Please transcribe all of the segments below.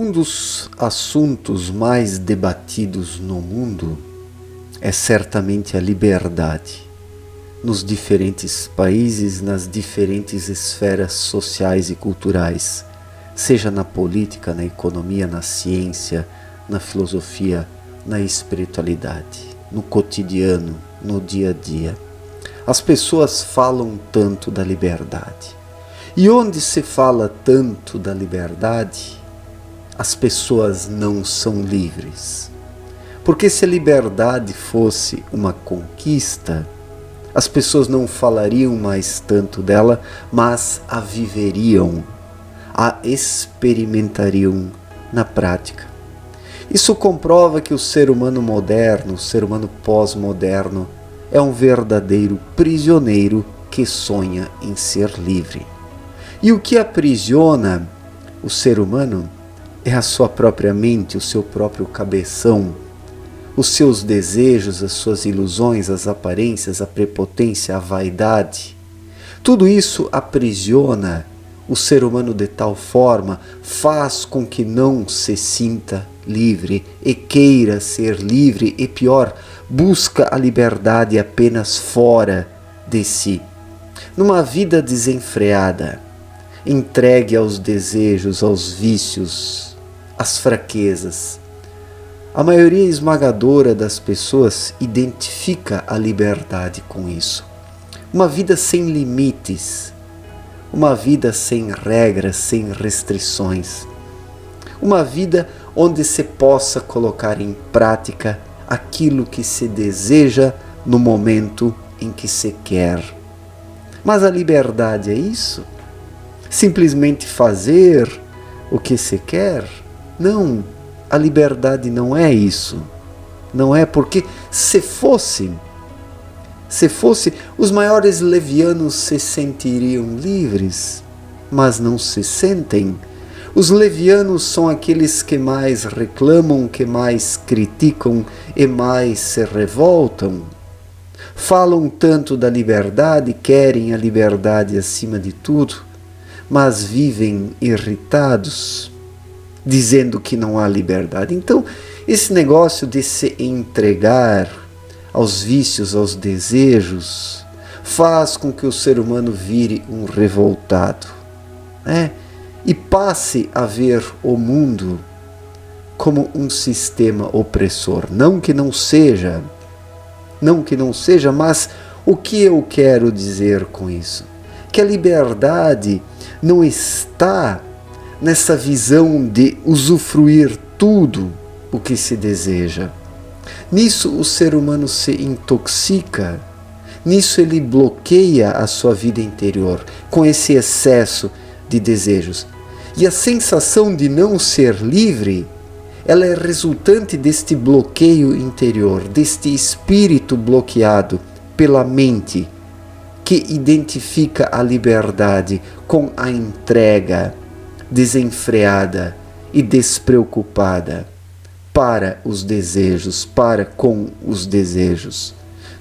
Um dos assuntos mais debatidos no mundo é certamente a liberdade, nos diferentes países, nas diferentes esferas sociais e culturais, seja na política, na economia, na ciência, na filosofia, na espiritualidade, no cotidiano, no dia a dia. As pessoas falam tanto da liberdade. E onde se fala tanto da liberdade, as pessoas não são livres. Porque se a liberdade fosse uma conquista, as pessoas não falariam mais tanto dela, mas a viveriam, a experimentariam na prática. Isso comprova que o ser humano moderno, o ser humano pós-moderno, é um verdadeiro prisioneiro que sonha em ser livre. E o que aprisiona o ser humano é a sua própria mente, o seu próprio cabeção, os seus desejos, as suas ilusões, as aparências, a prepotência, a vaidade. Tudo isso aprisiona o ser humano de tal forma, faz com que não se sinta livre e queira ser livre e pior, busca a liberdade apenas fora de si. Numa vida desenfreada, entregue aos desejos, aos vícios, às fraquezas. A maioria esmagadora das pessoas identifica a liberdade com isso. Uma vida sem limites, uma vida sem regras, sem restrições. Uma vida onde se possa colocar em prática aquilo que se deseja no momento em que se quer. Mas a liberdade é isso? Simplesmente fazer o que se quer? Não, a liberdade não é isso. Não é, porque se fosse, os maiores levianos se sentiriam livres, mas não se sentem. Os levianos são aqueles que mais reclamam, que mais criticam e mais se revoltam. Falam tanto da liberdade, querem a liberdade acima de tudo, mas vivem irritados, dizendo que não há liberdade. Então, esse negócio de se entregar aos vícios, aos desejos, faz com que o ser humano vire um revoltado, e passe a ver o mundo como um sistema opressor. Não que não seja, mas o que eu quero dizer com isso? Que a liberdade não está nessa visão de usufruir tudo o que se deseja. Nisso o ser humano se intoxica, nisso ele bloqueia a sua vida interior com esse excesso de desejos. E a sensação de não ser livre, ela é resultante deste bloqueio interior, deste espírito bloqueado pela mente, que identifica a liberdade com a entrega desenfreada e despreocupada para os desejos, para com os desejos,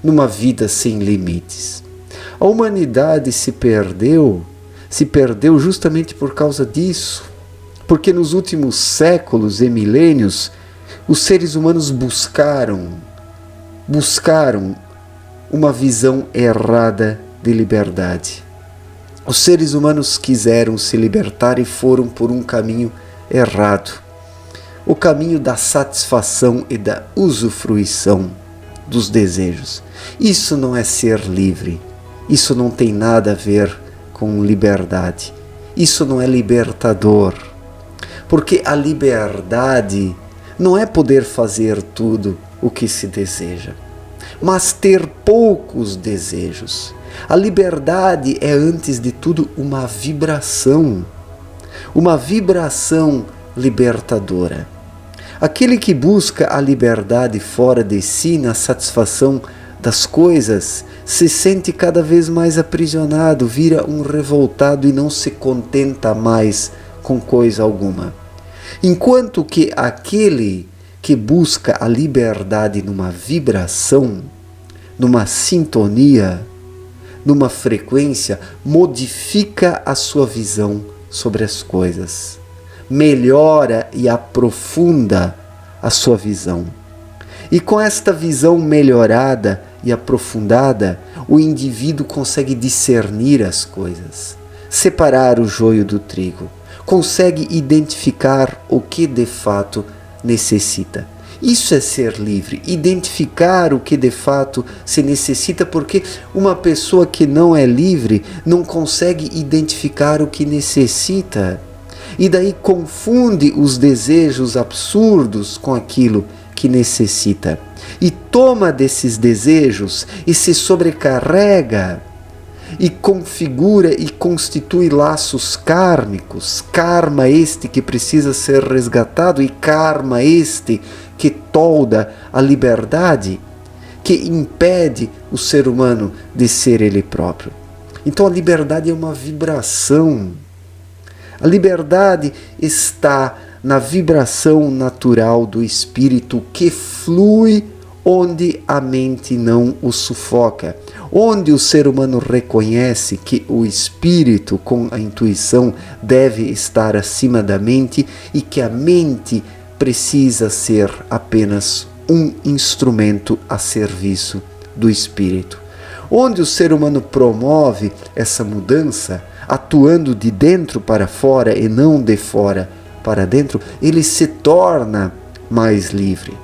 numa vida sem limites. A humanidade se perdeu justamente por causa disso, porque nos últimos séculos e milênios os seres humanos buscaram uma visão errada de liberdade. Os seres humanos quiseram se libertar e foram por um caminho errado, o caminho da satisfação e da usufruição dos desejos. Isso não é ser livre, isso não tem nada a ver com liberdade, isso não é libertador, porque a liberdade não é poder fazer tudo o que se deseja, mas ter poucos desejos. A liberdade é, antes de tudo, uma vibração libertadora. Aquele que busca a liberdade fora de si, na satisfação das coisas, se sente cada vez mais aprisionado, vira um revoltado e não se contenta mais com coisa alguma. Enquanto que aquele que busca a liberdade numa vibração, numa sintonia, numa frequência, modifica a sua visão sobre as coisas. melhora e aprofunda a sua visão. E com esta visão melhorada e aprofundada, o indivíduo consegue discernir as coisas, separar o joio do trigo, consegue identificar o que de fato necessita. Isso é ser livre, identificar o que de fato se necessita, porque uma pessoa que não é livre não consegue identificar o que necessita. E daí confunde os desejos absurdos com aquilo que necessita. E toma desses desejos e se sobrecarrega e configura e constitui laços kármicos. Karma este que precisa ser resgatado e karma este que tolda a liberdade, que impede o ser humano de ser ele próprio. Então a liberdade é uma vibração. A liberdade está na vibração natural do espírito que flui onde a mente não o sufoca, onde o ser humano reconhece que o espírito com a intuição deve estar acima da mente e que a mente precisa ser apenas um instrumento a serviço do espírito. Onde o ser humano promove essa mudança, atuando de dentro para fora e não de fora para dentro, ele se torna mais livre.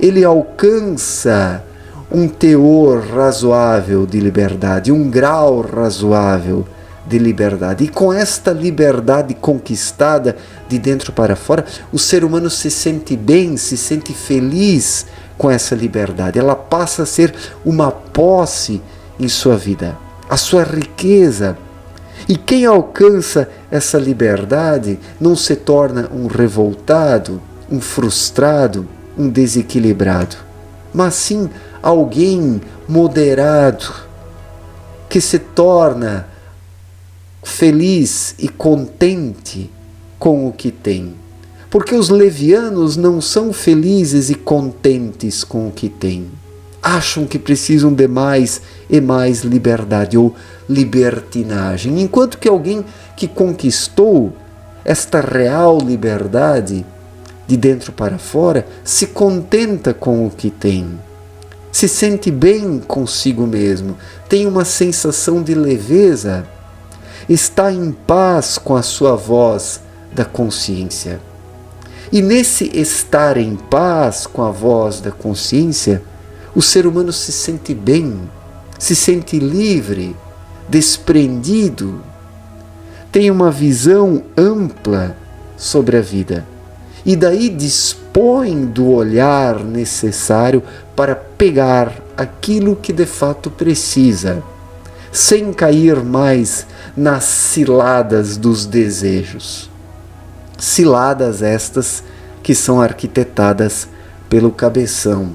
Ele alcança um teor razoável de liberdade, um grau razoável de liberdade. E com esta liberdade conquistada de dentro para fora, o ser humano se sente bem, se sente feliz com essa liberdade. Ela passa a ser uma posse em sua vida, a sua riqueza. E quem alcança essa liberdade não se torna um revoltado, um frustrado, um desequilibrado, mas sim alguém moderado, que se torna feliz e contente com o que tem. Porque os levianos não são felizes e contentes com o que têm. Acham que precisam de mais e mais liberdade ou libertinagem. Enquanto que alguém que conquistou esta real liberdade de dentro para fora se contenta com o que tem. Se sente bem consigo mesmo, tem uma sensação de leveza, está em paz com a sua voz da consciência. E nesse estar em paz com a voz da consciência, o ser humano se sente bem, se sente livre, desprendido, tem uma visão ampla sobre a vida. E daí dispõe do olhar necessário para pegar aquilo que de fato precisa, sem cair mais nas ciladas dos desejos. Ciladas estas que são arquitetadas pelo cabeção.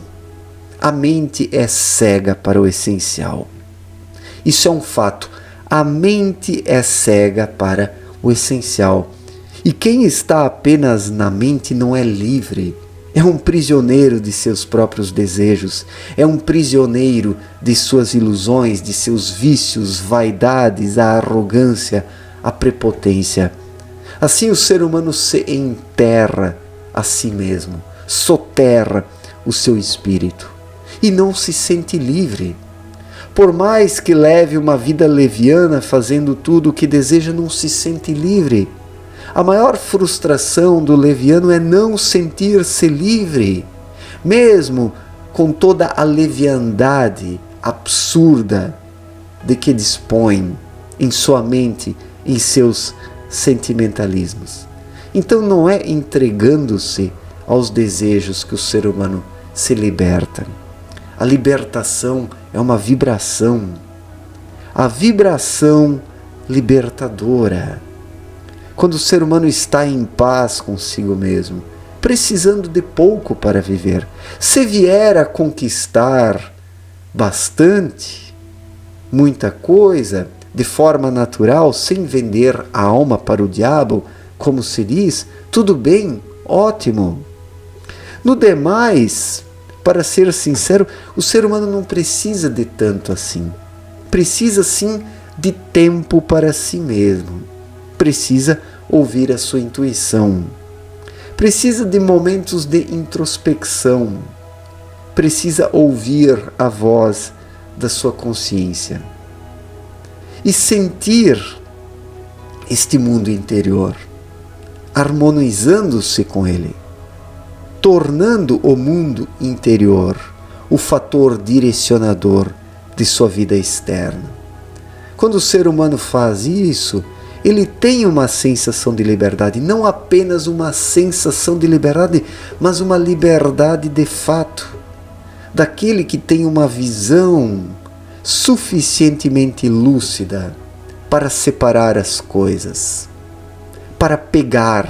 A mente é cega para o essencial. Isso é um fato. A mente é cega para o essencial. E quem está apenas na mente não é livre. É um prisioneiro de seus próprios desejos. É um prisioneiro de suas ilusões, de seus vícios, vaidades, a arrogância, a prepotência. Assim o ser humano se enterra a si mesmo, soterra o seu espírito e não se sente livre. Por mais que leve uma vida leviana, fazendo tudo o que deseja, não se sente livre. A maior frustração do leviano é não sentir-se livre, mesmo com toda a leviandade absurda de que dispõe em sua mente, em seus sentimentalismos. Então não é entregando-se aos desejos que o ser humano se liberta. A libertação é uma vibração, a vibração libertadora. Quando o ser humano está em paz consigo mesmo, precisando de pouco para viver, se vier a conquistar bastante, muita coisa, de forma natural, sem vender a alma para o diabo, como se diz, tudo bem, ótimo. No demais, para ser sincero, o ser humano não precisa de tanto assim. Precisa sim de tempo para si mesmo. Precisa ouvir a sua intuição. Precisa de momentos de introspecção. Precisa ouvir a voz da sua consciência e sentir este mundo interior, harmonizando-se com ele, tornando o mundo interior o fator direcionador de sua vida externa. Quando o ser humano faz isso, ele tem uma sensação de liberdade, não apenas uma sensação de liberdade, mas uma liberdade de fato, daquele que tem uma visão suficientemente lúcida para separar as coisas, para pegar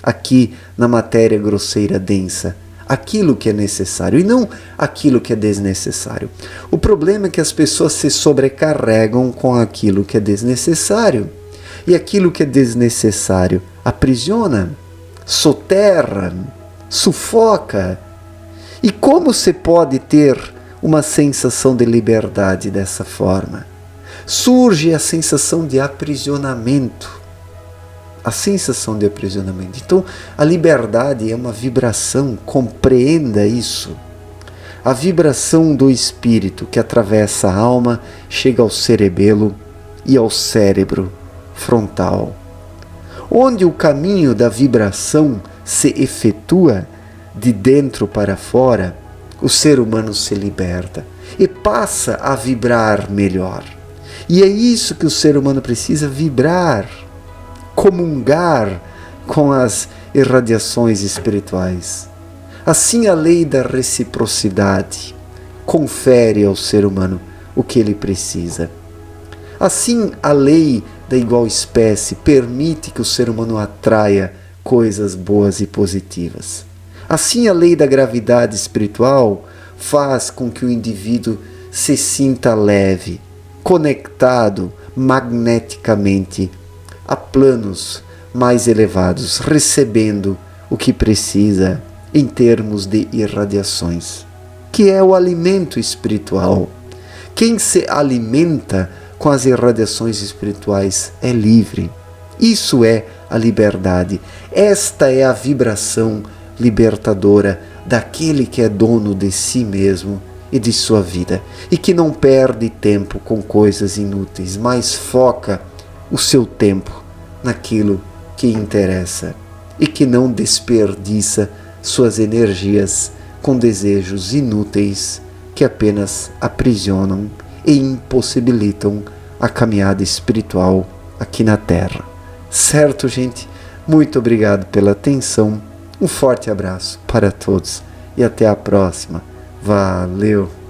aqui na matéria grosseira densa aquilo que é necessário e não aquilo que é desnecessário. O problema é que as pessoas se sobrecarregam com aquilo que é desnecessário, e aquilo que é desnecessário aprisiona, soterra, sufoca. E como se pode ter uma sensação de liberdade dessa forma? Surge a sensação de aprisionamento. A sensação de aprisionamento. Então, a liberdade é uma vibração, compreenda isso. A vibração do espírito que atravessa a alma chega ao cerebelo e ao cérebro frontal. Onde o caminho da vibração se efetua de dentro para fora, o ser humano se liberta e passa a vibrar melhor. E é isso que o ser humano precisa: vibrar, comungar com as irradiações espirituais. Assim, a lei da reciprocidade confere ao ser humano o que ele precisa. Assim, a lei da igual espécie permite que o ser humano atraia coisas boas e positivas. Assim, a lei da gravidade espiritual faz com que o indivíduo se sinta leve, conectado magneticamente a planos mais elevados, recebendo o que precisa em termos de irradiações, que é o alimento espiritual. Quem se alimenta com as irradiações espirituais é livre. Isso é a liberdade. Esta é a vibração libertadora daquele que é dono de si mesmo e de sua vida, e que não perde tempo com coisas inúteis, mas foca o seu tempo naquilo que interessa e que não desperdiça suas energias com desejos inúteis que apenas aprisionam e impossibilitam a caminhada espiritual aqui na Terra. Certo, gente? Muito obrigado pela atenção. Um forte abraço para todos e até a próxima. Valeu!